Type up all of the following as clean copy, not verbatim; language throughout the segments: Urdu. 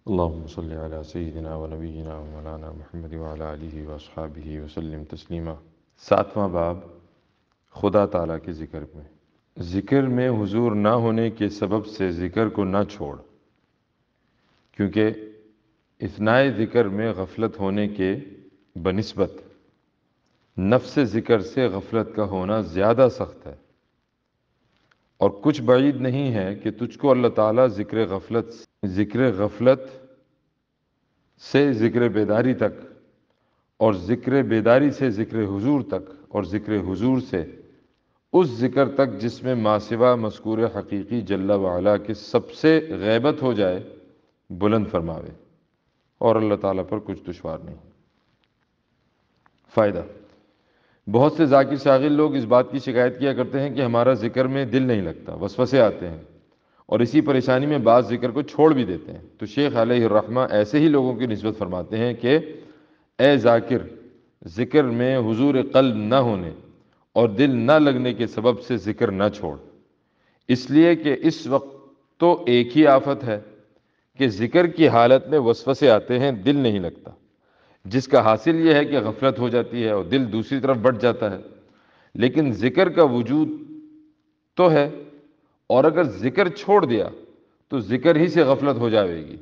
اللهم صل على سيدنا ونبينا ومولانا محمد وعلى آلہ واصحابہ وسلم تسلیما۔ 7واں باب خدا تعالیٰ کے ذکر میں۔ ذکر میں حضور نہ ہونے کے سبب سے ذکر کو نہ چھوڑ، کیونکہ اثناء ذکر میں غفلت ہونے کے بنسبت نفس ذکر سے غفلت کا ہونا زیادہ سخت ہے، اور کچھ بعید نہیں ہے کہ تجھ کو اللہ تعالیٰ ذکر غفلت سے ذکر بیداری تک، اور ذکر بیداری سے ذکر حضور تک، اور ذکر حضور سے اس ذکر تک جس میں ما سوا مذکور حقیقی جل وعلا کے سب سے غیبت ہو جائے، بلند فرماوے، اور اللہ تعالیٰ پر کچھ دشوار نہیں۔ فائدہ: بہت سے ذاکر شاغل لوگ اس بات کی شکایت کیا کرتے ہیں کہ ہمارا ذکر میں دل نہیں لگتا، وسوسے آتے ہیں، اور اسی پریشانی میں بعض ذکر کو چھوڑ بھی دیتے ہیں۔ تو شیخ علیہ الرحمہ ایسے ہی لوگوں کی نسبت فرماتے ہیں کہ اے ذاکر، ذکر میں حضور قلب نہ ہونے اور دل نہ لگنے کے سبب سے ذکر نہ چھوڑ، اس لیے کہ اس وقت تو ایک ہی آفت ہے کہ ذکر کی حالت میں وسوسے آتے ہیں، دل نہیں لگتا، جس کا حاصل یہ ہے کہ غفلت ہو جاتی ہے اور دل دوسری طرف بٹ جاتا ہے۔ لیکن ذکر کا وجود تو ہے، اور اگر ذکر چھوڑ دیا تو ذکر ہی سے غفلت ہو جائے گی،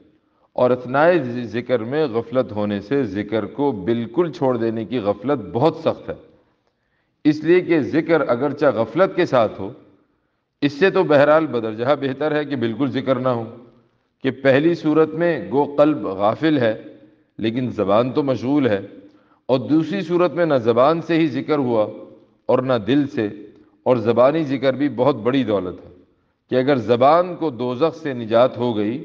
اور اثناء ذکر میں غفلت ہونے سے ذکر کو بالکل چھوڑ دینے کی غفلت بہت سخت ہے۔ اس لیے کہ ذکر اگرچہ غفلت کے ساتھ ہو، اس سے تو بہرحال بدرجہ بہتر ہے کہ بالکل ذکر نہ ہو، کہ پہلی صورت میں گو قلب غافل ہے لیکن زبان تو مشغول ہے، اور دوسری صورت میں نہ زبان سے ہی ذکر ہوا اور نہ دل سے، اور زبانی ذکر بھی بہت بڑی دولت ہے کہ اگر زبان کو دوزخ سے نجات ہو گئی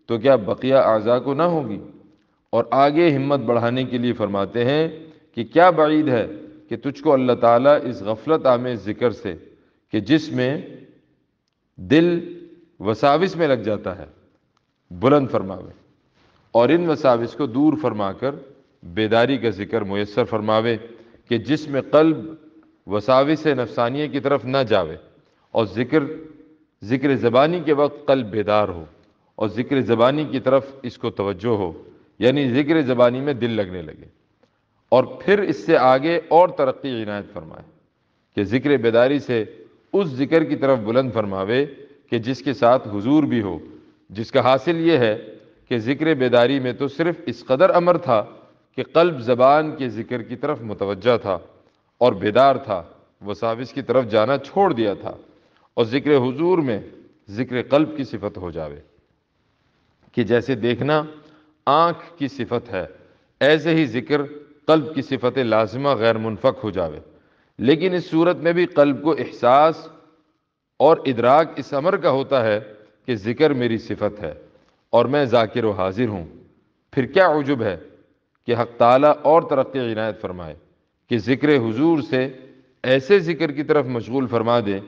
تو کیا بقیہ اعضاء کو نہ ہوگی۔ اور آگے ہمت بڑھانے کے لیے فرماتے ہیں کہ کیا بعید ہے کہ تجھ کو اللہ تعالیٰ اس غفلت آمیز ذکر سے کہ جس میں دل وساوس میں لگ جاتا ہے، بلند فرماوے، اور ان وساوس کو دور فرما کر بیداری کا ذکر میسر فرماوے کہ جس میں قلب وساوس نفسانیہ کی طرف نہ جاوے، اور ذکر زبانی کے وقت قلب بیدار ہو، اور ذکر زبانی کی طرف اس کو توجہ ہو، یعنی ذکر زبانی میں دل لگنے لگے، اور پھر اس سے آگے اور ترقی عنایت فرمائے کہ ذکر بیداری سے اس ذکر کی طرف بلند فرماوے کہ جس کے ساتھ حضور بھی ہو، جس کا حاصل یہ ہے کہ ذکر بیداری میں تو صرف اس قدر امر تھا کہ قلب زبان کے ذکر کی طرف متوجہ تھا اور بیدار تھا، وساوس کی طرف جانا چھوڑ دیا تھا، اور ذکر حضور میں ذکر قلب کی صفت ہو جاوے کہ جیسے دیکھنا آنکھ کی صفت ہے، ایسے ہی ذکر قلب کی صفت لازمہ غیر منفک ہو جاوے۔ لیکن اس صورت میں بھی قلب کو احساس اور ادراک اس امر کا ہوتا ہے کہ ذکر میری صفت ہے اور میں ذاکر و حاضر ہوں۔ پھر کیا عجب ہے کہ حق تعالیٰ اور ترقی عنایت فرمائے کہ ذکر حضور سے ایسے ذکر کی طرف مشغول فرما دے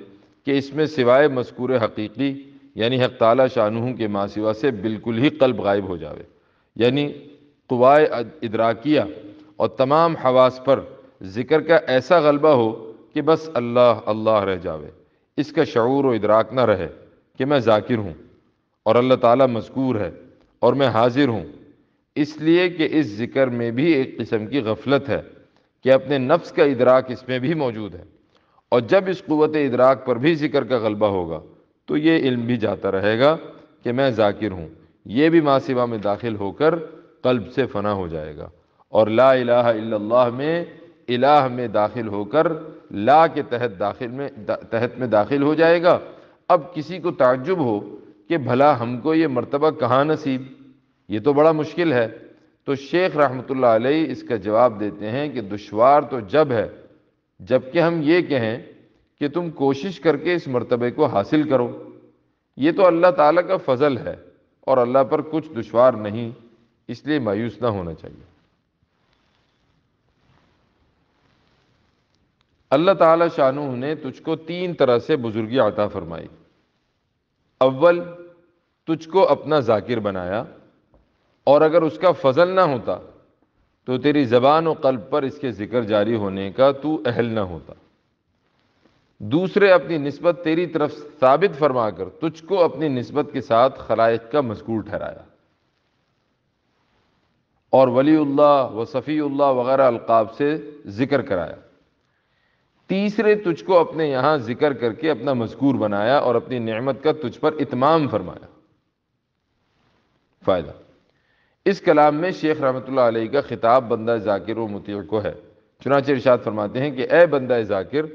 کہ اس میں سوائے مذکور حقیقی یعنی حق تعالیٰ شانہ کے ما سوا سے بالکل ہی قلب غائب ہو جاوے، یعنی قوائے ادراکیہ اور تمام حواس پر ذکر کا ایسا غلبہ ہو کہ بس اللہ اللہ رہ جاوے، اس کا شعور و ادراک نہ رہے کہ میں ذاکر ہوں اور اللہ تعالیٰ مذکور ہے اور میں حاضر ہوں، اس لیے کہ اس ذکر میں بھی ایک قسم کی غفلت ہے کہ اپنے نفس کا ادراک اس میں بھی موجود ہے، اور جب اس قوت ادراک پر بھی ذکر کا غلبہ ہوگا تو یہ علم بھی جاتا رہے گا کہ میں ذاکر ہوں، یہ بھی ما سوا میں داخل ہو کر قلب سے فنا ہو جائے گا، اور لا الہ الا اللہ میں الہ میں داخل ہو کر لا کے تحت میں داخل ہو جائے گا۔ اب کسی کو تعجب ہو کہ بھلا ہم کو یہ مرتبہ کہاں نصیب، یہ تو بڑا مشکل ہے، تو شیخ رحمۃ اللہ علیہ اس کا جواب دیتے ہیں کہ دشوار تو جب ہے جب کہ ہم یہ کہیں کہ تم کوشش کر کے اس مرتبے کو حاصل کرو، یہ تو اللہ تعالیٰ کا فضل ہے اور اللہ پر کچھ دشوار نہیں، اس لیے مایوس نہ ہونا چاہیے۔ اللہ تعالیٰ شانہ نے تجھ کو 3 طرح سے بزرگی عطا فرمائی۔ اول، تجھ کو اپنا ذاکر بنایا، اور اگر اس کا فضل نہ ہوتا تو تیری زبان و قلب پر اس کے ذکر جاری ہونے کا تو اہل نہ ہوتا۔ دوسرے، اپنی نسبت تیری طرف ثابت فرما کر تجھ کو اپنی نسبت کے ساتھ خلائق کا مذکور ٹھہرایا۔ اور ولی اللہ و صفی اللہ وغیرہ القاب سے ذکر کرایا۔ تیسرے تجھ کو اپنے یہاں ذکر کر کے اپنا مذکور بنایا اور اپنی نعمت کا تجھ پر اتمام فرمایا۔ فائدہ، اس کلام میں شیخ رحمۃ اللہ علیہ کا خطاب بندہ ذاکر و مطیع کو ہے۔ چنانچہ ارشاد فرماتے ہیں کہ اے بندہ ذاکر،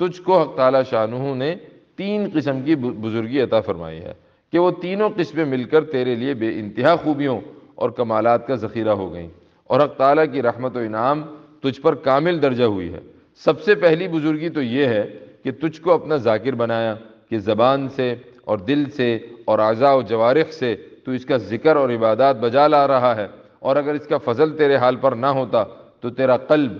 تجھ کو حق تعالی شانہ نے 3 قسم کی بزرگی عطا فرمائی ہے کہ وہ تینوں قسمیں مل کر تیرے لیے بے انتہا خوبیوں اور کمالات کا ذخیرہ ہو گئیں، اور حق تعالیٰ کی رحمت و انعام تجھ پر کامل درجہ ہوئی ہے۔ سب سے پہلی بزرگی تو یہ ہے کہ تجھ کو اپنا ذاکر بنایا کہ زبان سے اور دل سے اور اعضاء و جوارح سے تو اس کا ذکر اور عبادات بجا لا رہا ہے، اور اگر اس کا فضل تیرے حال پر نہ ہوتا تو تیرا قلب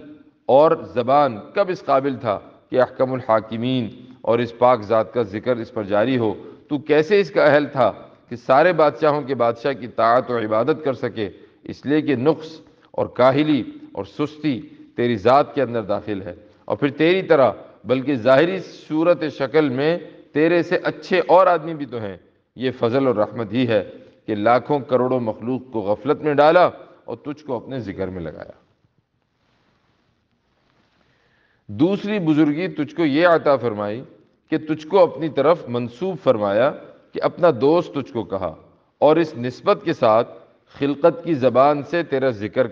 اور زبان کب اس قابل تھا کہ احکم الحاکمین اور اس پاک ذات کا ذکر اس پر جاری ہو؟ تو کیسے اس کا اہل تھا کہ سارے بادشاہوں کے بادشاہ کی طاعت و عبادت کر سکے؟ اس لیے کہ نقص اور کاہلی اور سستی تیری ذات کے اندر داخل ہے، اور پھر تیری طرح بلکہ ظاہری صورت شکل میں تیرے سے اچھے اور آدمی بھی تو ہیں۔ یہ فضل اور رحمت ہی ہے کہ لاکھوں کروڑوں مخلوق کو غفلت میں ڈالا اور تجھ کو اپنے ذکر میں لگایا۔ دوسری بزرگی تجھ کو یہ عطا فرمائی کہ تجھ کو اپنی طرف منسوب فرمایا کہ اپنا دوست تجھ کو کہا، اور اس نسبت کے ساتھ خلقت کی زبان سے تیرا ذکر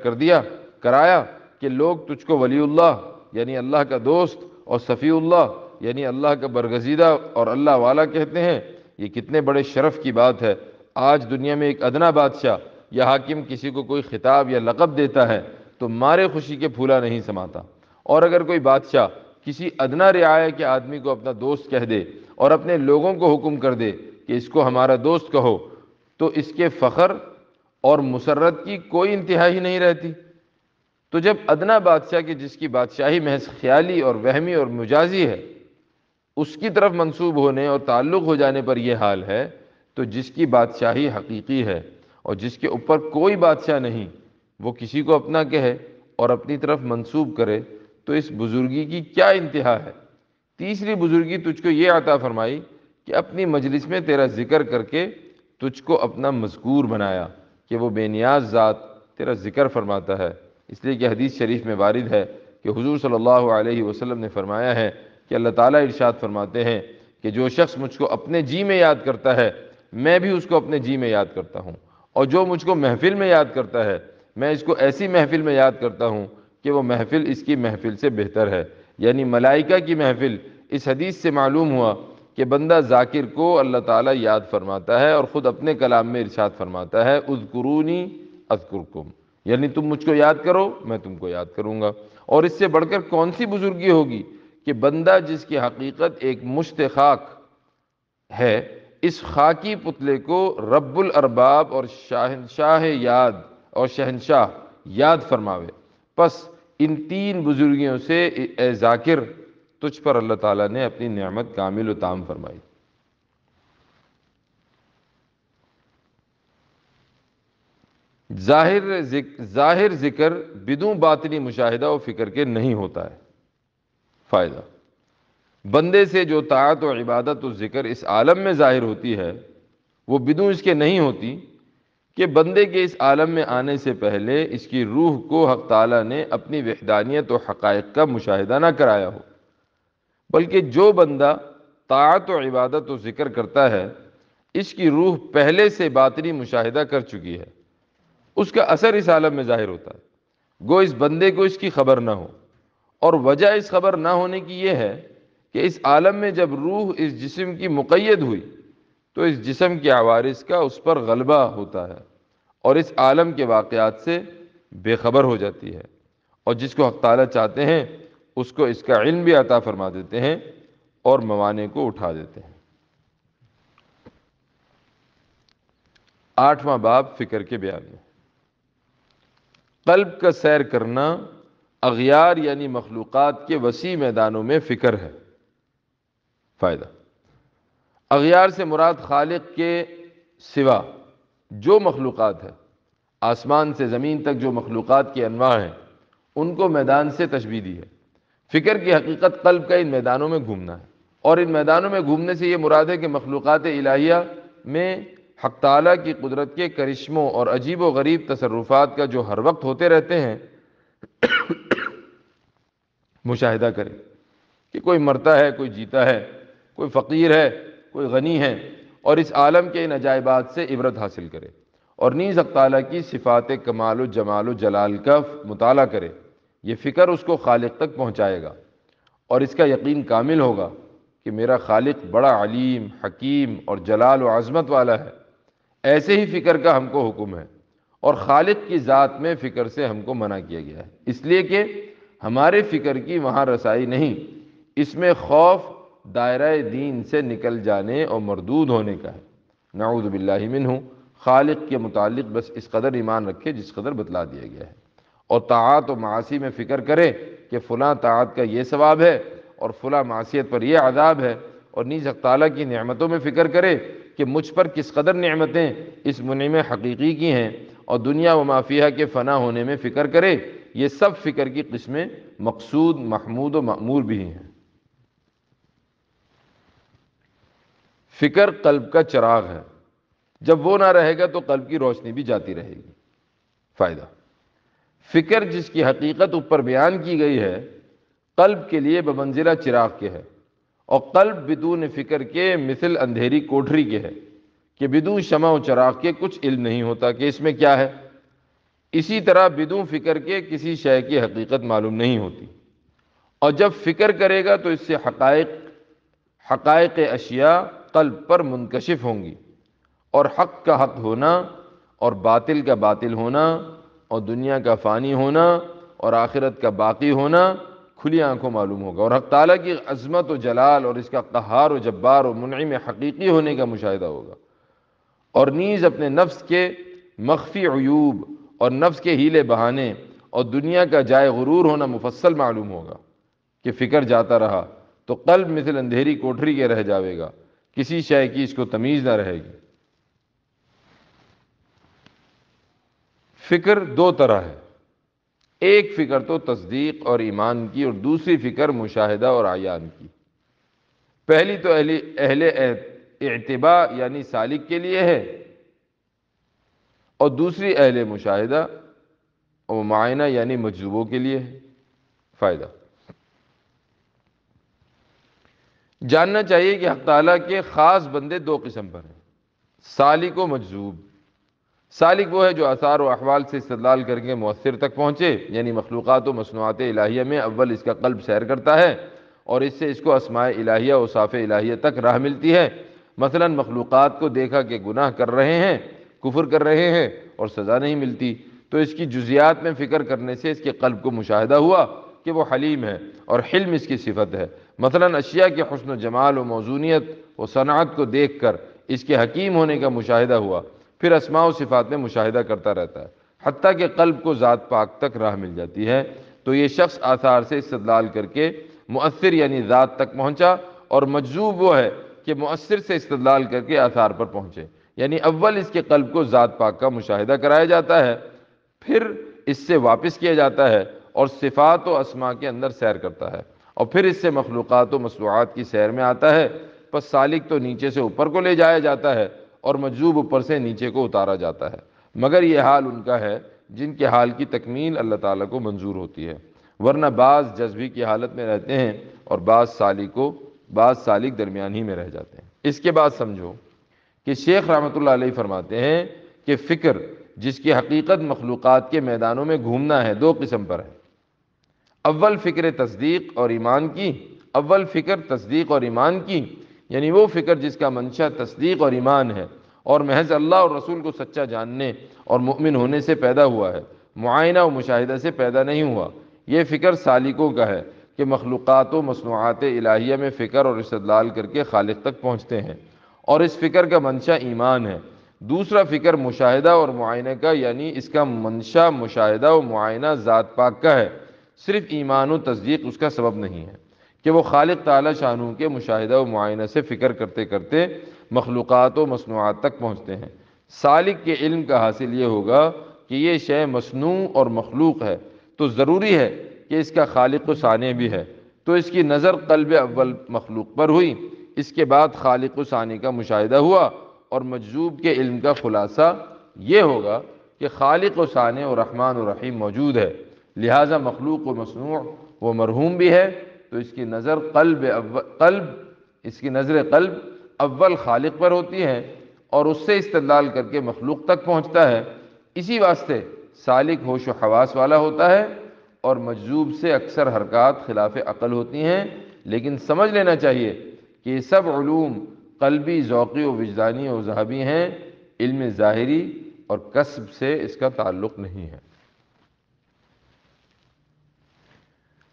کرایا کہ لوگ تجھ کو ولی اللہ یعنی اللہ کا دوست اور صفی اللہ یعنی اللہ کا برگزیدہ اور اللہ والا کہتے ہیں۔ یہ کتنے بڑے شرف کی بات ہے۔ آج دنیا میں ایک ادنا بادشاہ یا حاکم کسی کو کوئی خطاب یا لقب دیتا ہے تو مارے خوشی کے پھولا نہیں سماتا، اور اگر کوئی بادشاہ کسی ادنا رعایا کے آدمی کو اپنا دوست کہہ دے اور اپنے لوگوں کو حکم کر دے کہ اس کو ہمارا دوست کہو، تو اس کے فخر اور مسرت کی کوئی انتہا ہی نہیں رہتی۔ تو جب ادنا بادشاہ کی جس کی بادشاہی محض خیالی اور وہمی اور مجازی ہے، اس کی طرف منسوب ہونے اور تعلق ہو جانے پر یہ حال ہے، تو جس کی بادشاہی حقیقی ہے اور جس کے اوپر کوئی بادشاہ نہیں، وہ کسی کو اپنا کہے اور اپنی طرف منسوب کرے تو اس بزرگی کی کیا انتہا ہے۔ تیسری بزرگی تجھ کو یہ عطا فرمائی کہ اپنی مجلس میں تیرا ذکر کر کے تجھ کو اپنا مذکور بنایا کہ وہ بے نیاز ذات تیرا ذکر فرماتا ہے۔ اس لیے کہ حدیث شریف میں وارد ہے کہ حضور صلی اللہ علیہ وسلم نے فرمایا ہے کہ اللہ تعالیٰ ارشاد فرماتے ہیں کہ جو شخص مجھ کو اپنے جی میں یاد کرتا ہے میں بھی اس کو اپنے جی میں یاد کرتا ہوں، اور جو مجھ کو محفل میں یاد کرتا ہے میں اس کو ایسی محفل میں یاد کرتا ہوں کہ وہ محفل اس کی محفل سے بہتر ہے، یعنی ملائکہ کی محفل۔ اس حدیث سے معلوم ہوا کہ بندہ ذاکر کو اللہ تعالیٰ یاد فرماتا ہے، اور خود اپنے کلام میں ارشاد فرماتا ہے اذکرونی اذکرکم، یعنی تم مجھ کو یاد کرو میں تم کو یاد کروں گا۔ اور اس سے بڑھ کر کون سی بزرگی ہوگی کہ بندہ جس کی حقیقت ایک مشت خاک ہے، اس خاکی پتلے کو رب الارباب اور شہنشاہ یاد فرماوے۔ پس ان 3 بزرگیوں سے اے ذاکر تجھ پر اللہ تعالیٰ نے اپنی نعمت کامل و تام فرمائی۔ ظاہر ذکر بدون باطنی مشاہدہ و فکر کے نہیں ہوتا ہے۔ فائدہ، بندے سے جو طاعت و عبادت و ذکر اس عالم میں ظاہر ہوتی ہے وہ بدون اس کے نہیں ہوتی کہ بندے کے اس عالم میں آنے سے پہلے اس کی روح کو حق تعالیٰ نے اپنی وحدانیت و حقائق کا مشاہدہ نہ کرایا ہو، بلکہ جو بندہ طاعت و عبادت و ذکر کرتا ہے اس کی روح پہلے سے باطنی مشاہدہ کر چکی ہے، اس کا اثر اس عالم میں ظاہر ہوتا ہے، گو اس بندے کو اس کی خبر نہ ہو۔ اور وجہ اس خبر نہ ہونے کی یہ ہے کہ اس عالم میں جب روح اس جسم کی مقید ہوئی تو اس جسم کے عوارض کا اس پر غلبہ ہوتا ہے اور اس عالم کے واقعات سے بے خبر ہو جاتی ہے، اور جس کو حق تعالیٰ چاہتے ہیں اس کو اس کا علم بھی عطا فرما دیتے ہیں اور موانع کو اٹھا دیتے ہیں۔ 8واں باب فکر کے بیان میں۔ قلب کا سیر کرنا اغیار یعنی مخلوقات کے وسیع میدانوں میں فکر ہے۔ فائدہ، اغیار سے مراد خالق کے سوا جو مخلوقات ہے، آسمان سے زمین تک جو مخلوقات کی انواع ہیں ان کو میدان سے تشبیہ دی ہے۔ فکر کی حقیقت قلب کا ان میدانوں میں گھومنا ہے، اور ان میدانوں میں گھومنے سے یہ مراد ہے کہ مخلوقات الہیہ میں حق تعالیٰ کی قدرت کے کرشموں اور عجیب و غریب تصرفات کا جو ہر وقت ہوتے رہتے ہیں مشاہدہ کرے کہ کوئی مرتا ہے، کوئی جیتا ہے، کوئی فقیر ہے، کوئی غنی ہے، اور اس عالم کے ان عجائبات سے عبرت حاصل کرے، اور نیز حق تعالیٰ کی صفات کمال و جمال و جلال کا مطالعہ کرے۔ یہ فکر اس کو خالق تک پہنچائے گا، اور اس کا یقین کامل ہوگا کہ میرا خالق بڑا علیم، حکیم اور جلال و عظمت والا ہے۔ ایسے ہی فکر کا ہم کو حکم ہے، اور خالق کی ذات میں فکر سے ہم کو منع کیا گیا ہے، اس لیے کہ ہمارے فکر کی وہاں رسائی نہیں، اس میں خوف دائرہ دین سے نکل جانے اور مردود ہونے کا ہے۔ نعوذ باللہ منہ، خالق کے متعلق بس اس قدر ایمان رکھے جس قدر بتلا دیا گیا ہے، اور طاعات و معاصی میں فکر کرے کہ فلاں طاعت کا یہ ثواب ہے اور فلاں معصیت پر یہ عذاب ہے، اور نیز حق تعالیٰ کی نعمتوں میں فکر کرے کہ مجھ پر کس قدر نعمتیں اس منعم حقیقی کی ہیں، اور دنیا و ما فیہا کے فنا ہونے میں فکر کرے۔ یہ سب فکر کی قسمیں مقصود، محمود و مأمور بھی ہیں۔ فکر قلب کا چراغ ہے، جب وہ نہ رہے گا تو قلب کی روشنی بھی جاتی رہے گی۔ فائدہ، فکر جس کی حقیقت اوپر بیان کی گئی ہے قلب کے لیے بمنزلہ چراغ کے ہے، اور قلب بدون فکر کے مثل اندھیری کوٹھری کے ہے کہ بدون شمع و چراغ کے کچھ علم نہیں ہوتا کہ اس میں کیا ہے۔ اسی طرح بدون فکر کے کسی شے کی حقیقت معلوم نہیں ہوتی، اور جب فکر کرے گا تو اس سے حقائق اشیاء قلب پر منکشف ہوں گی، اور حق کا حق ہونا اور باطل کا باطل ہونا اور دنیا کا فانی ہونا اور آخرت کا باقی ہونا کھلی آنکھوں معلوم ہوگا، اور حق تعالیٰ کی عظمت و جلال اور اس کا قہار و جبار و منعم حقیقی ہونے کا مشاہدہ ہوگا، اور نیز اپنے نفس کے مخفی عیوب اور نفس کے ہیلے بہانے اور دنیا کا جائے غرور ہونا مفصل معلوم ہوگا کہ فکر جاتا رہا تو قلب مثل اندھیری کوٹھری کے رہ جاوے گا، کسی شے کی اس کو تمیز نہ رہے گی۔ فکر دو طرح ہے، ایک فکر تو تصدیق اور ایمان کی، اور دوسری فکر مشاہدہ اور عیان کی۔ پہلی تو اہل اعتباء یعنی سالک کے لیے ہے، اور دوسری اہل مشاہدہ اور معائنہ یعنی مجذوبوں کے لیے ہے۔ فائدہ، جاننا چاہیے کہ حق تعالیٰ کے خاص بندے دو قسم پر ہیں، سالک و مجذوب۔ سالک وہ ہے جو آثار و احوال سے استدلال کر کے مؤثر تک پہنچے، یعنی مخلوقات و مصنوعات الہیہ میں اول اس کا قلب سیر کرتا ہے، اور اس سے اس کو اسماء الہیہ و اوصاف الہیہ تک راہ ملتی ہے۔ مثلا مخلوقات کو دیکھا کہ گناہ کر رہے ہیں، کفر کر رہے ہیں، اور سزا نہیں ملتی، تو اس کی جزیات میں فکر کرنے سے اس کے قلب کو مشاہدہ ہوا کہ وہ حلیم ہے، اور حلم اس کی صفت ہے۔ مثلا اشیاء کے حسن و جمال و موزونیت و صنعت کو دیکھ کر اس کے حکیم ہونے کا مشاہدہ ہوا، پھر اسماء و صفات میں مشاہدہ کرتا رہتا ہے، حتیٰ کہ قلب کو ذات پاک تک راہ مل جاتی ہے۔ تو یہ شخص آثار سے استدلال کر کے مؤثر یعنی ذات تک پہنچا، اور مجذوب وہ ہے کہ مؤثر سے استدلال کر کے آثار پر پہنچے، یعنی اول اس کے قلب کو ذات پاک کا مشاہدہ کرایا جاتا ہے، پھر اس سے واپس کیا جاتا ہے اور صفات و اسماء کے اندر سیر کرتا ہے، اور پھر اس سے مخلوقات و مصنوعات کی سیر میں آتا ہے۔ پس سالک تو نیچے سے اوپر کو لے جایا جاتا ہے، اور مجذوب اوپر سے نیچے کو اتارا جاتا ہے، مگر یہ حال ان کا ہے جن کے حال کی تکمیل اللہ تعالیٰ کو منظور ہوتی ہے، ورنہ بعض جذبی کی حالت میں رہتے ہیں اور بعض سالک درمیان ہی میں رہ جاتے ہیں۔ اس کے بعد سمجھو کہ شیخ رحمۃ اللہ علیہ فرماتے ہیں کہ فکر جس کی حقیقت مخلوقات کے میدانوں میں گھومنا ہے دو قسم پر ہے، اول فکر تصدیق اور ایمان کی، یعنی وہ فکر جس کا منشا تصدیق اور ایمان ہے اور محض اللہ اور رسول کو سچا جاننے اور مؤمن ہونے سے پیدا ہوا ہے، معائنہ و مشاہدہ سے پیدا نہیں ہوا۔ یہ فکر سالکوں کا ہے کہ مخلوقات و مصنوعات الہیہ میں فکر اور استدلال کر کے خالق تک پہنچتے ہیں، اور اس فکر کا منشا ایمان ہے۔ دوسرا فکر مشاہدہ اور معائنہ کا، یعنی اس کا منشا مشاہدہ و معائنہ ذات پاک کا ہے، صرف ایمان و تصدیق اس کا سبب نہیں ہے کہ وہ خالق تعالی شانہ کے مشاہدہ و معائنہ سے فکر کرتے کرتے مخلوقات و مصنوعات تک پہنچتے ہیں۔ سالک کے علم کا حاصل یہ ہوگا کہ یہ شے مصنوع اور مخلوق ہے، تو ضروری ہے کہ اس کا خالق و صانع بھی ہے، تو اس کی نظر قلب اول مخلوق پر ہوئی، اس کے بعد خالق و صانع کا مشاہدہ ہوا، اور مجذوب کے علم کا خلاصہ یہ ہوگا کہ خالق و صانع و رحمان و رحیم موجود ہے، لہٰذا مخلوق و مصنوع وہ مرحوم بھی ہے، تو اس کی نظر قلب اول خالق پر ہوتی ہے اور اس سے استدلال کر کے مخلوق تک پہنچتا ہے۔ اسی واسطے سالک ہوش و حواس والا ہوتا ہے اور مجذوب سے اکثر حرکات خلاف عقل ہوتی ہیں، لیکن سمجھ لینا چاہیے کہ یہ سب علوم قلبی، ذوقی و وجدانی و ذہبی ہیں، علم ظاہری اور کسب سے اس کا تعلق نہیں ہے۔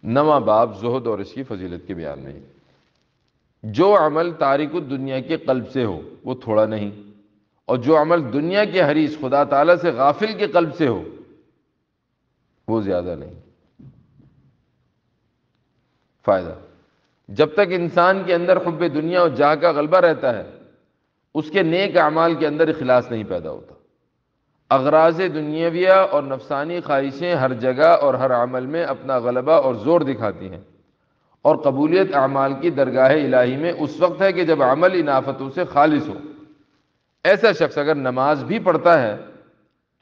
نواں باب زہد اور اس کی فضیلت کے بیان میں، جو عمل تارک الدنیا کے قلب سے ہو وہ تھوڑا نہیں، اور جو عمل دنیا کے حریص خدا تعالیٰ سے غافل کے قلب سے ہو وہ زیادہ نہیں۔ فائدہ، جب تک انسان کے اندر حب دنیا اور جاہ کا غلبہ رہتا ہے، اس کے نیک اعمال کے اندر اخلاص نہیں پیدا ہوتا۔ اغراض دنیاویہ اور نفسانی خواہشیں ہر جگہ اور ہر عمل میں اپنا غلبہ اور زور دکھاتی ہیں، اور قبولیت اعمال کی درگاہ الہی میں اس وقت ہے کہ جب عمل ان آفتوں سے خالص ہو۔ ایسا شخص اگر نماز بھی پڑھتا ہے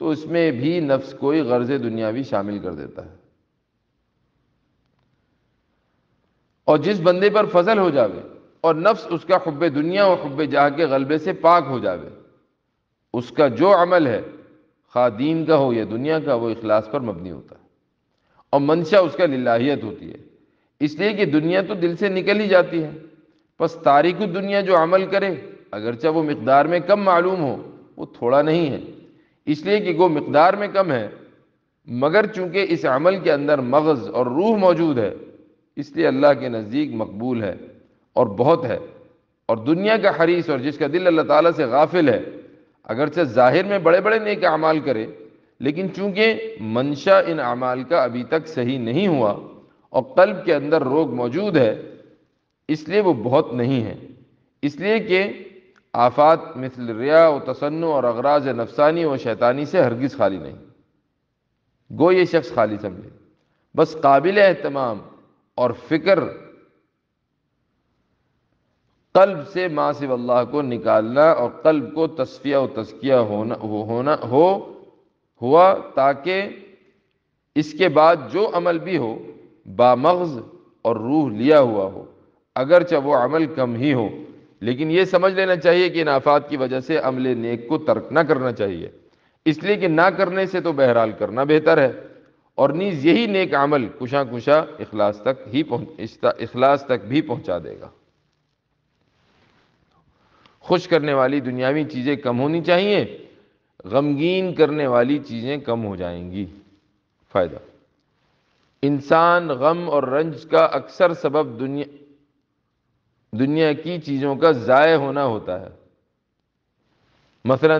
تو اس میں بھی نفس کوئی غرض دنیاوی شامل کر دیتا ہے، اور جس بندے پر فضل ہو جاوے اور نفس اس کا حب دنیا اور حب جاہ کے غلبے سے پاک ہو جاوے، اس کا جو عمل ہے خواہ دین کا ہو یا دنیا کا، وہ اخلاص پر مبنی ہوتا ہے اور منشا اس کا للہیت ہوتی ہے، اس لیے کہ دنیا تو دل سے نکل ہی جاتی ہے۔ پس تارک الدنیا جو عمل کرے اگرچہ وہ مقدار میں کم معلوم ہو وہ تھوڑا نہیں ہے، اس لیے کہ وہ مقدار میں کم ہے، مگر چونکہ اس عمل کے اندر مغز اور روح موجود ہے اس لیے اللہ کے نزدیک مقبول ہے اور بہت ہے۔ اور دنیا کا حریص اور جس کا دل اللہ تعالیٰ سے غافل ہے، اگرچہ ظاہر میں بڑے بڑے نیک اعمال کرے، لیکن چونکہ منشا ان اعمال کا ابھی تک صحیح نہیں ہوا اور قلب کے اندر روگ موجود ہے، اس لیے وہ بہت نہیں ہے، اس لیے کہ آفات مثل ریا و تصنع اور اغراض نفسانی و شیطانی سے ہرگز خالی نہیں۔ گو یہ شخص خالی سمجھے، بس قابل اہتمام اور فکر قلب سے ما سوی اللہ کو نکالنا اور قلب کو تصفیہ و تزکیہ ہوا تاکہ اس کے بعد جو عمل بھی ہو بامغز اور روح لیا ہوا ہو، اگرچہ وہ عمل کم ہی ہو، لیکن یہ سمجھ لینا چاہیے کہ ان آفات کی وجہ سے عمل نیک کو ترک نہ کرنا چاہیے، اس لیے کہ نہ کرنے سے تو بہرحال کرنا بہتر ہے، اور نیز یہی نیک عمل کشاں کشاں اخلاص تک بھی پہنچا دے گا۔ خوش کرنے والی دنیاوی چیزیں کم ہونی چاہیے، غمگین کرنے والی چیزیں کم ہو جائیں گی۔ فائدہ، انسان غم اور رنج کا اکثر سبب دنیا کی چیزوں کا ضائع ہونا ہوتا ہے، مثلا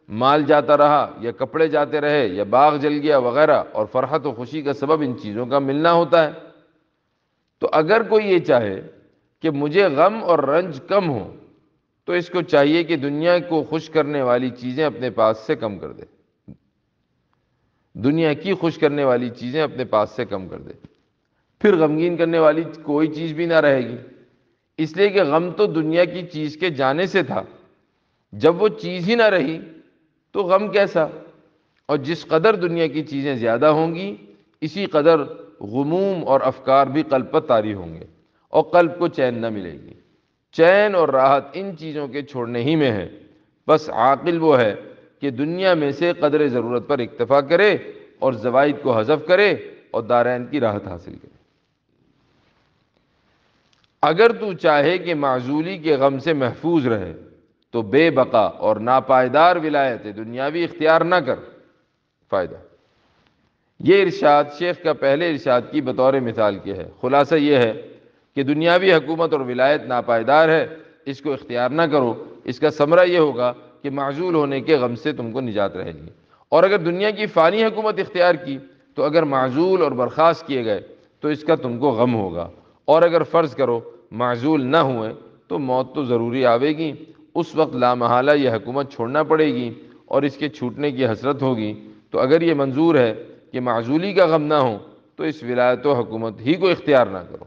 مال جاتا رہا یا کپڑے جاتے رہے یا باغ جل گیا وغیرہ، اور فرحت و خوشی کا سبب ان چیزوں کا ملنا ہوتا ہے۔ تو اگر کوئی یہ چاہے کہ مجھے غم اور رنج کم ہو تو اس کو چاہیے کہ دنیا کو خوش کرنے والی چیزیں اپنے پاس سے کم کر دے، دنیا کی خوش کرنے والی چیزیں اپنے پاس سے کم کر دے، پھر غمگین کرنے والی کوئی چیز بھی نہ رہے گی، اس لیے کہ غم تو دنیا کی چیز کے جانے سے تھا، جب وہ چیز ہی نہ رہی تو غم کیسا؟ اور جس قدر دنیا کی چیزیں زیادہ ہوں گی اسی قدر غموم اور افکار بھی قلب پر طاری ہوں گے اور قلب کو چین نہ ملے گی۔ چین اور راحت ان چیزوں کے چھوڑنے ہی میں ہے، بس عاقل وہ ہے کہ دنیا میں سے قدر ضرورت پر اکتفا کرے اور زوائد کو حذف کرے اور دارین کی راحت حاصل کرے۔ اگر تو چاہے کہ معزولی کے غم سے محفوظ رہے تو بے بقا اور ناپائیدار ولایت دنیاوی اختیار نہ کر۔ فائدہ، یہ ارشاد شیخ کا پہلے ارشاد کی بطور مثال کیا ہے۔ خلاصہ یہ ہے کہ دنیاوی حکومت اور ولایت ناپائیدار ہے، اس کو اختیار نہ کرو، اس کا ثمرہ یہ ہوگا کہ معزول ہونے کے غم سے تم کو نجات رہے گی۔ اور اگر دنیا کی فانی حکومت اختیار کی تو اگر معزول اور برخاست کیے گئے تو اس کا تم کو غم ہوگا، اور اگر فرض کرو معزول نہ ہوئے تو موت تو ضروری آوے گی، اس وقت لامحالہ یہ حکومت چھوڑنا پڑے گی اور اس کے چھوٹنے کی حسرت ہوگی۔ تو اگر یہ منظور ہے کہ معزولی کا غم نہ ہو تو اس ولایت و حکومت ہی کو اختیار نہ کرو۔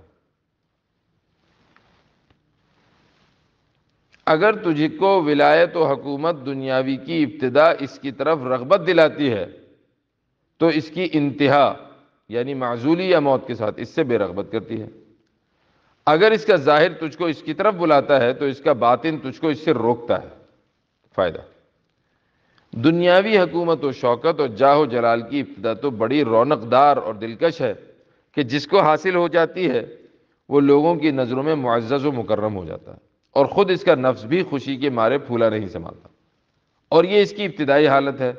اگر تجھ کو ولایت و حکومت دنیاوی کی ابتدا اس کی طرف رغبت دلاتی ہے تو اس کی انتہا یعنی معزولی یا موت کے ساتھ اس سے بے رغبت کرتی ہے۔ اگر اس کا ظاہر تجھ کو اس کی طرف بلاتا ہے تو اس کا باطن تجھ کو اس سے روکتا ہے۔ فائدہ، دنیاوی حکومت و شوکت اور جاہ و جلال کی ابتدا تو بڑی رونق دار اور دلکش ہے کہ جس کو حاصل ہو جاتی ہے وہ لوگوں کی نظروں میں معزز و مکرم ہو جاتا ہے، اور خود اس کا نفس بھی خوشی کے مارے پھولا نہیں سماتا۔ اور یہ اس کی ابتدائی حالت ہے،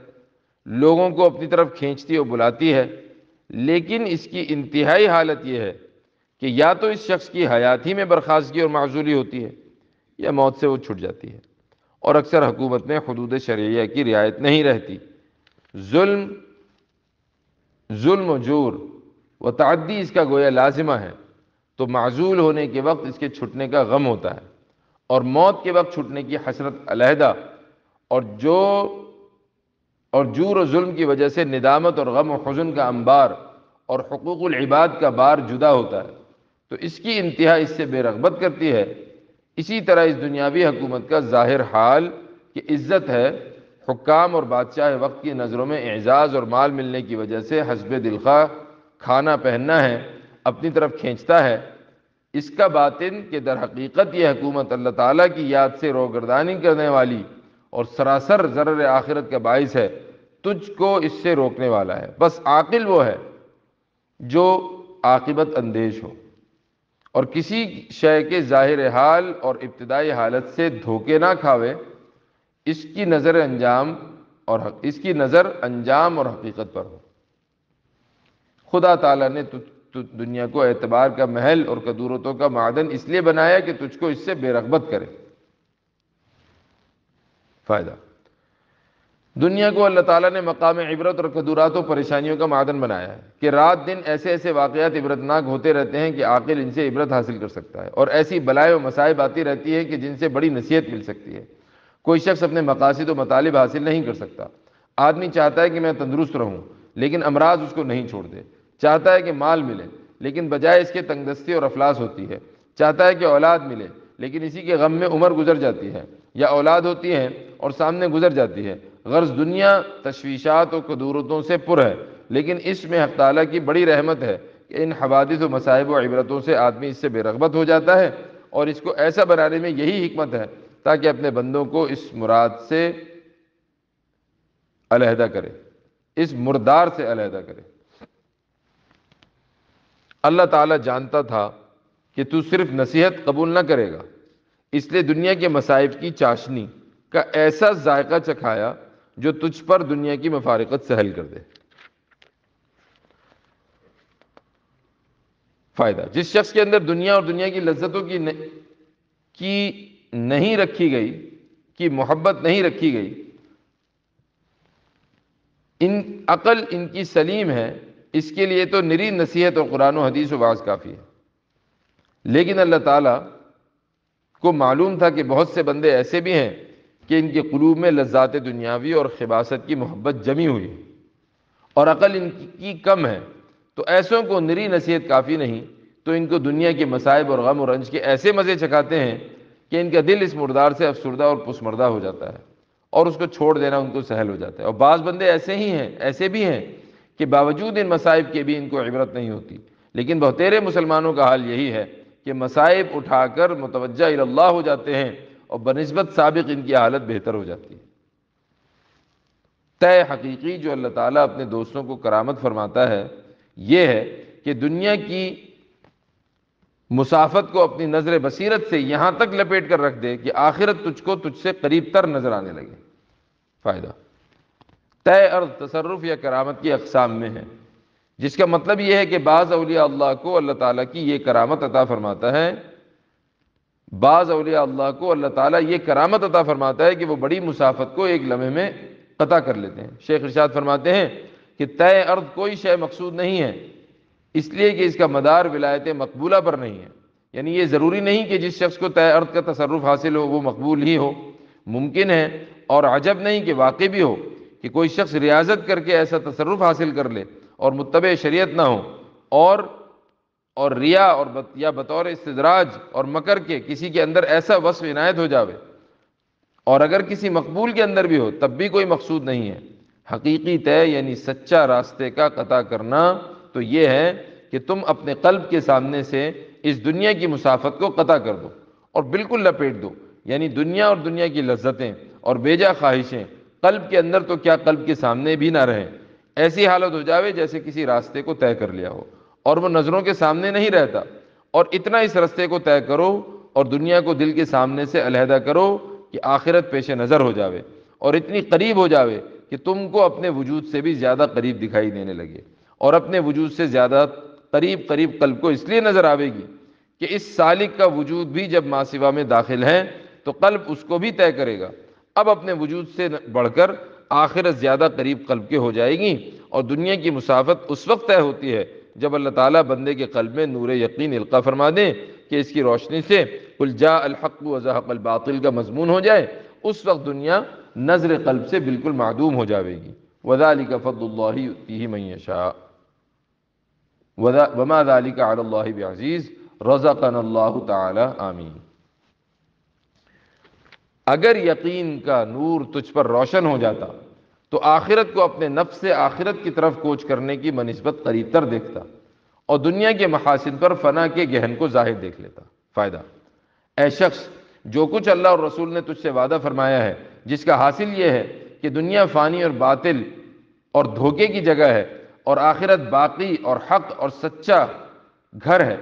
لوگوں کو اپنی طرف کھینچتی اور بلاتی ہے، لیکن اس کی انتہائی حالت یہ ہے کہ یا تو اس شخص کی حیات ہی میں برخاستگی اور معزولی ہوتی ہے یا موت سے وہ چھٹ جاتی ہے، اور اکثر حکومت میں حدود شرعیہ کی رعایت نہیں رہتی، ظلم و جور و تعدی اس کا گویا لازمہ ہے، تو معزول ہونے کے وقت اس کے چھٹنے کا غم ہوتا ہے، اور موت کے وقت چھٹنے کی حسرت علیحدہ، اور جور و ظلم کی وجہ سے ندامت اور غم و حزن کا انبار اور حقوق العباد کا بار جدا ہوتا ہے، تو اس کی انتہا اس سے بے رغبت کرتی ہے۔ اسی طرح اس دنیاوی حکومت کا ظاہر حال کہ عزت ہے، حکام اور بادشاہ وقت کی نظروں میں اعزاز اور مال ملنے کی وجہ سے حسب دلخواہ کھانا پہننا ہے، اپنی طرف کھینچتا ہے۔ اس کا باطن کہ در حقیقت یہ حکومت اللہ تعالیٰ کی یاد سے روگردانی کرنے والی اور سراسر ضرر آخرت کا باعث ہے، تجھ کو اس سے روکنے والا ہے۔ بس عاقل وہ ہے جو عاقبت اندیش ہو اور کسی شے کے ظاہر حال اور ابتدائی حالت سے دھوکے نہ کھاوے، اس کی نظر انجام اور حقیقت پر ہو۔ خدا تعالیٰ نے دنیا کو اعتبار کا محل اور قدورتوں کا معدن اس لیے بنایا کہ تجھ کو اس سے بے رغبت کرے۔ فائدہ، دنیا کو اللہ تعالیٰ نے مقام عبرت اور قدورات و پریشانیوں کا معدن بنایا ہے کہ رات دن ایسے ایسے واقعات عبرتناک ہوتے رہتے ہیں کہ عاقل ان سے عبرت حاصل کر سکتا ہے، اور ایسی بلائیں و مصائب آتی رہتی ہے کہ جن سے بڑی نصیحت مل سکتی ہے۔ کوئی شخص اپنے مقاصد و مطالب حاصل نہیں کر سکتا۔ آدمی چاہتا ہے کہ میں تندرست رہوں، لیکن امراض اس کو نہیں چھوڑتے۔ چاہتا ہے کہ مال ملے، لیکن بجائے اس کے تنگ دستی اور افلاس ہوتی ہے۔ چاہتا ہے کہ اولاد ملے، لیکن اسی کے غم میں عمر گزر جاتی ہے، یا اولاد ہوتی ہے اور سامنے گزر جاتی ہے۔ غرض دنیا تشویشات و قدورتوں سے پر ہے، لیکن اس میں حق تعالیٰ کی بڑی رحمت ہے کہ ان حوادث و مصائب و عبرتوں سے آدمی اس سے بے رغبت ہو جاتا ہے، اور اس کو ایسا بنانے میں یہی حکمت ہے تاکہ اپنے بندوں کو اس مراد سے علیحدہ کرے، اس مردار سے علیحدہ کرے۔ اللہ تعالیٰ جانتا تھا کہ تو صرف نصیحت قبول نہ کرے گا، اس لیے دنیا کے مصائب کی چاشنی کا ایسا ذائقہ چکھایا جو تجھ پر دنیا کی مفارقت سہل کر دے۔ فائدہ، جس شخص کے اندر دنیا اور دنیا کی لذتوں کی نہیں رکھی گئی، کی محبت نہیں رکھی گئی، عقل ان کی سلیم ہے، اس کے لیے تو نری نصیحت اور قرآن و حدیث و واعظ کافی ہے۔ لیکن اللہ تعالیٰ کو معلوم تھا کہ بہت سے بندے ایسے بھی ہیں کہ ان کے قلوب میں لذات دنیاوی اور خباثت کی محبت جمی ہوئی ہے، اور عقل ان کی کم ہے، تو ایسوں کو نری نصیحت کافی نہیں، تو ان کو دنیا کے مصائب اور غم و رنج کے ایسے مزے چکھاتے ہیں کہ ان کا دل اس مردار سے افسردہ اور پسمردہ ہو جاتا ہے، اور اس کو چھوڑ دینا ان کو سہل ہو جاتا ہے۔ اور بعض بندے ایسے بھی ہیں کہ باوجود ان مصائب کے بھی ان کو عبرت نہیں ہوتی، لیکن بہتیرے مسلمانوں کا حال یہی ہے کہ مصائب اٹھا کر متوجہ الی اللہ ہو جاتے ہیں، اور بنسبت سابق ان کی حالت بہتر ہو جاتی ہے۔ طے حقیقی جو اللہ تعالیٰ اپنے دوستوں کو کرامت فرماتا ہے یہ ہے کہ دنیا کی مسافت کو اپنی نظر بصیرت سے یہاں تک لپیٹ کر رکھ دے کہ آخرت تجھ سے قریب تر نظر آنے لگے۔ فائدہ، طے ارض تصرف یا کرامت کی اقسام میں ہے، جس کا مطلب یہ ہے کہ بعض اولیاء اللہ کو اللہ تعالیٰ کی یہ کرامت عطا فرماتا ہے، بعض اولیاء اللہ کو اللہ تعالیٰ یہ کرامت عطا فرماتا ہے کہ وہ بڑی مسافت کو ایک لمحے میں قطع کر لیتے ہیں۔ شیخ ارشاد فرماتے ہیں کہ طے ارض کوئی شے مقصود نہیں ہے، اس لیے کہ اس کا مدار ولایت مقبولہ پر نہیں ہے، یعنی یہ ضروری نہیں کہ جس شخص کو طے ارض کا تصرف حاصل ہو وہ مقبول ہی ہو، ممکن ہے اور عجب نہیں کہ واقع بھی ہو کہ کوئی شخص ریاضت کر کے ایسا تصرف حاصل کر لے اور متبع شریعت نہ ہو، اور ریا یا بطور استدراج اور مکر کے کسی کے اندر ایسا وصف عنایت ہو جاوے اور اگر کسی مقبول کے اندر بھی ہو تب بھی کوئی مقصود نہیں ہے۔ حقیقی طے یعنی سچا راستے کا قطع کرنا تو یہ ہے کہ تم اپنے قلب کے سامنے سے اس دنیا کی مسافت کو قطع کر دو اور بالکل لپیٹ دو، یعنی دنیا اور دنیا کی لذتیں اور بیجا خواہشیں قلب کے اندر تو کیا قلب کے سامنے بھی نہ رہیں۔ ایسی حالت ہو جاوے جیسے کسی راستے کو طے کر لیا ہو اور وہ نظروں کے سامنے نہیں رہتا، اور اتنا اس راستے کو طے کرو اور دنیا کو دل کے سامنے سے علیحدہ کرو کہ آخرت پیش نظر ہو جاوے اور اتنی قریب ہو جاوے کہ تم کو اپنے وجود سے بھی زیادہ قریب دکھائی دینے لگے، اور اپنے وجود سے زیادہ قریب قریب قلب کو اس لیے نظر آوے گی کہ اس سالک کا وجود بھی جب ماسوا میں داخل ہے تو قلب اس کو بھی طے کرے گا۔ اب اپنے وجود سے بڑھ کر آخرت زیادہ قریب قلب کے ہو جائے گی، اور دنیا کی مسافت اس وقت طے ہوتی ہے جب اللہ تعالیٰ بندے کے قلب میں نور یقین القا فرما دیں کہ اس کی روشنی سے قل جاء الحق وزہق الباطل کا مضمون ہو جائے، اس وقت دنیا نظر قلب سے بالکل معدوم ہو جاوے گی۔ وذالک فضل اللہ یؤتیہ من یشاء وما ذلك علی اللہ بعزیز رزقنا اللہ تعالی آمین۔ اگر یقین کا نور تجھ پر روشن ہو جاتا تو آخرت کو اپنے نفس سے آخرت کی طرف کوچ کرنے کی بنسبت قریب تر دیکھتا اور دنیا کے محاسن پر فنا کے گہن کو ظاہر دیکھ لیتا۔ فائدہ: اے شخص، جو کچھ اللہ اور رسول نے تجھ سے وعدہ فرمایا ہے، جس کا حاصل یہ ہے کہ دنیا فانی اور باطل اور دھوکے کی جگہ ہے اور آخرت باقی اور حق اور سچا گھر ہے،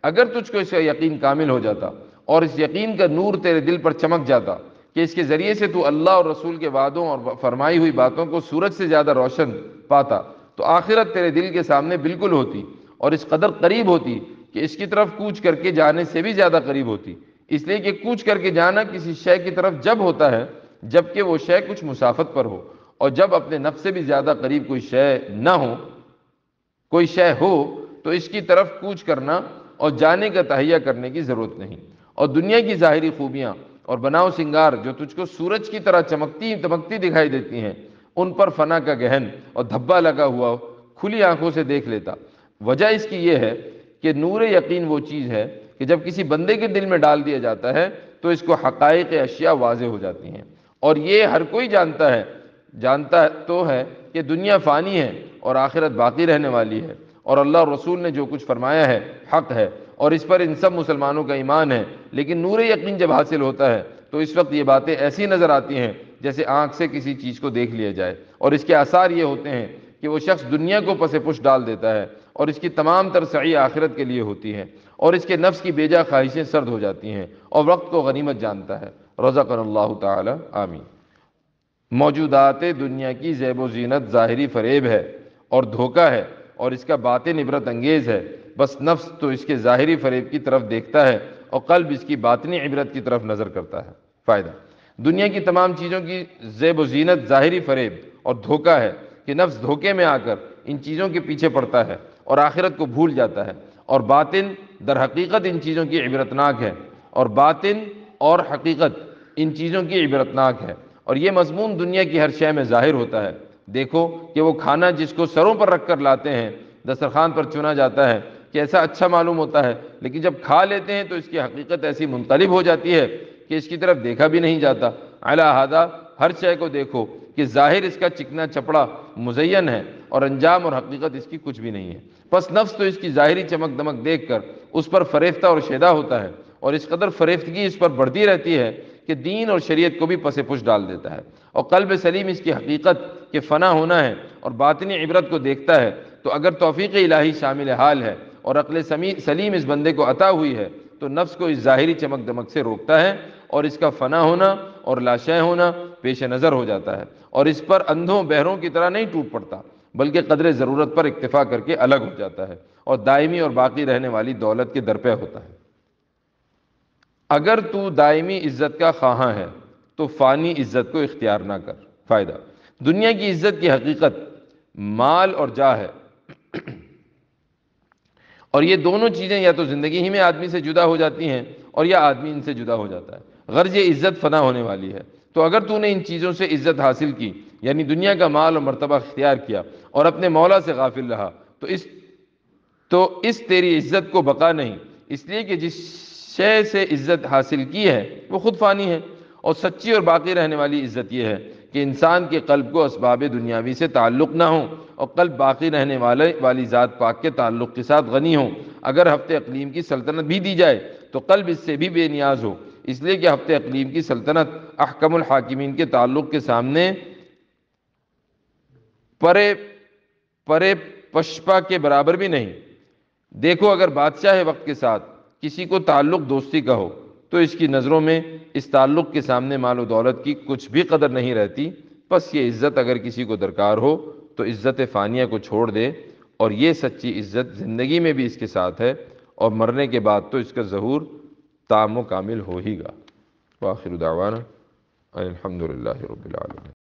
اگر تجھ کو اس کا یقین کامل ہو جاتا اور اس یقین کا نور تیرے دل پر چمک جاتا کہ اس کے ذریعے سے تو اللہ اور رسول کے وعدوں اور فرمائی ہوئی باتوں کو سورج سے زیادہ روشن پاتا، تو آخرت تیرے دل کے سامنے بالکل ہوتی اور اس قدر قریب ہوتی کہ اس کی طرف کوچ کر کے جانے سے بھی زیادہ قریب ہوتی، اس لیے کہ کوچ کر کے جانا کسی شے کی طرف جب ہوتا ہے جبکہ وہ شے کچھ مسافت پر ہو، اور جب اپنے نفس سے بھی زیادہ قریب کوئی شے نہ ہو، کوئی شے ہو، تو اس کی طرف کوچ کرنا اور جانے کا تہیہ کرنے کی ضرورت نہیں۔ اور دنیا کی ظاہری خوبیاں اور بناؤ سنگار جو تجھ کو سورج کی طرح چمکتی دکھائی دیتی ہیں، ان پر فنا کا گہن اور دھبا لگا ہوا کھلی آنکھوں سے دیکھ لیتا۔ وجہ اس کی یہ ہے کہ نور یقین وہ چیز ہے کہ جب کسی بندے کے دل میں ڈال دیا جاتا ہے تو اس کو حقائق اشیاء واضح ہو جاتی ہیں، اور یہ ہر کوئی جانتا تو ہے کہ دنیا فانی ہے اور آخرت باقی رہنے والی ہے، اور اللہ اور رسول نے جو کچھ فرمایا ہے حق ہے، اور اس پر ان سب مسلمانوں کا ایمان ہے۔ لیکن نور یقین جب حاصل ہوتا ہے تو اس وقت یہ باتیں ایسی نظر آتی ہیں جیسے آنکھ سے کسی چیز کو دیکھ لیا جائے، اور اس کے آثار یہ ہوتے ہیں کہ وہ شخص دنیا کو پس پش ڈال دیتا ہے اور اس کی تمام تر سعی آخرت کے لیے ہوتی ہے، اور اس کے نفس کی بیجا خواہشیں سرد ہو جاتی ہیں اور وقت کو غنیمت جانتا ہے۔ رزقنا اللہ تعالی آمین۔ موجودات دنیا کی زیب و زینت ظاہری فریب ہے اور دھوکہ ہے، اور اس کا باطن عبرت انگیز ہے، بس نفس تو اس کے ظاہری فریب کی طرف دیکھتا ہے اور قلب اس کی باطنی عبرت کی طرف نظر کرتا ہے۔ فائدہ: دنیا کی تمام چیزوں کی زیب و زینت ظاہری فریب اور دھوکہ ہے کہ نفس دھوکے میں آ کر ان چیزوں کے پیچھے پڑتا ہے اور آخرت کو بھول جاتا ہے، اور باطن در حقیقت ان چیزوں کی عبرتناک ہے، اور باطن اور حقیقت ان چیزوں کی عبرتناک ہے، اور یہ مضمون دنیا کی ہر شے میں ظاہر ہوتا ہے۔ دیکھو کہ وہ کھانا جس کو سروں پر رکھ کر لاتے ہیں، دسترخوان پر چنا جاتا ہے کہ ایسا اچھا معلوم ہوتا ہے، لیکن جب کھا لیتے ہیں تو اس کی حقیقت ایسی منقلب ہو جاتی ہے کہ اس کی طرف دیکھا بھی نہیں جاتا۔ علی ھذا ہر شے کو دیکھو کہ ظاہر اس کا چکنا چپڑا مزین ہے اور انجام اور حقیقت اس کی کچھ بھی نہیں ہے، پس نفس تو اس کی ظاہری چمک دمک دیکھ کر اس پر فریفتہ اور شیدا ہوتا ہے، اور اس قدر فریفتگی اس پر بڑھتی رہتی ہے کہ دین اور شریعت کو بھی پس پش ڈال دیتا ہے، اور قلب سلیم اس کی حقیقت کے فنا ہونا ہے اور باطنی عبرت کو دیکھتا ہے، تو اگر توفیق الہی شامل حال ہے اور عقل سلیم اس بندے کو عطا ہوئی ہے تو نفس کو اس ظاہری چمک دمک سے روکتا ہے اور اس کا فنا ہونا اور لاشے ہونا پیش نظر ہو جاتا ہے، اور اس پر اندھوں بہروں کی طرح نہیں ٹوٹ پڑتا بلکہ قدر ضرورت پر اکتفا کر کے الگ ہو جاتا ہے اور دائمی اور باقی رہنے والی دولت کے درپے ہوتا ہے۔ اگر تو دائمی عزت کا خواہاں ہے تو فانی عزت کو اختیار نہ کر۔ فائدہ: دنیا کی عزت کی حقیقت مال اور جاہ ہے، اور یہ دونوں چیزیں یا تو زندگی ہی میں آدمی سے جدا ہو جاتی ہیں اور یا آدمی ان سے جدا ہو جاتا ہے، غرض یہ عزت فنا ہونے والی ہے۔ تو اگر تو نے ان چیزوں سے عزت حاصل کی، یعنی دنیا کا مال اور مرتبہ اختیار کیا اور اپنے مولا سے غافل رہا، تو اس تیری عزت کو بقا نہیں، اس لیے کہ جس شے سے عزت حاصل کی ہے وہ خود فانی ہے، اور سچی اور باقی رہنے والی عزت یہ ہے کہ انسان کے قلب کو اسباب دنیاوی سے تعلق نہ ہو اور قلب باقی رہنے والی ذات پاک کے تعلق کے ساتھ غنی ہو۔ اگر ہفتے اقلیم کی سلطنت بھی دی جائے تو قلب اس سے بھی بے نیاز ہو، اس لیے کہ ہفتے اقلیم کی سلطنت احکم الحاکمین کے تعلق کے سامنے پرے پرے پشپا کے برابر بھی نہیں۔ دیکھو اگر بادشاہ وقت کے ساتھ کسی کو تعلق دوستی کا ہو تو اس کی نظروں میں اس تعلق کے سامنے مال و دولت کی کچھ بھی قدر نہیں رہتی، پس یہ عزت اگر کسی کو درکار ہو تو عزت فانیہ کو چھوڑ دے، اور یہ سچی عزت زندگی میں بھی اس کے ساتھ ہے اور مرنے کے بعد تو اس کا ظہور تام و کامل ہو ہی گا۔ وآخر دعوانا الحمدللہ رب العالمین۔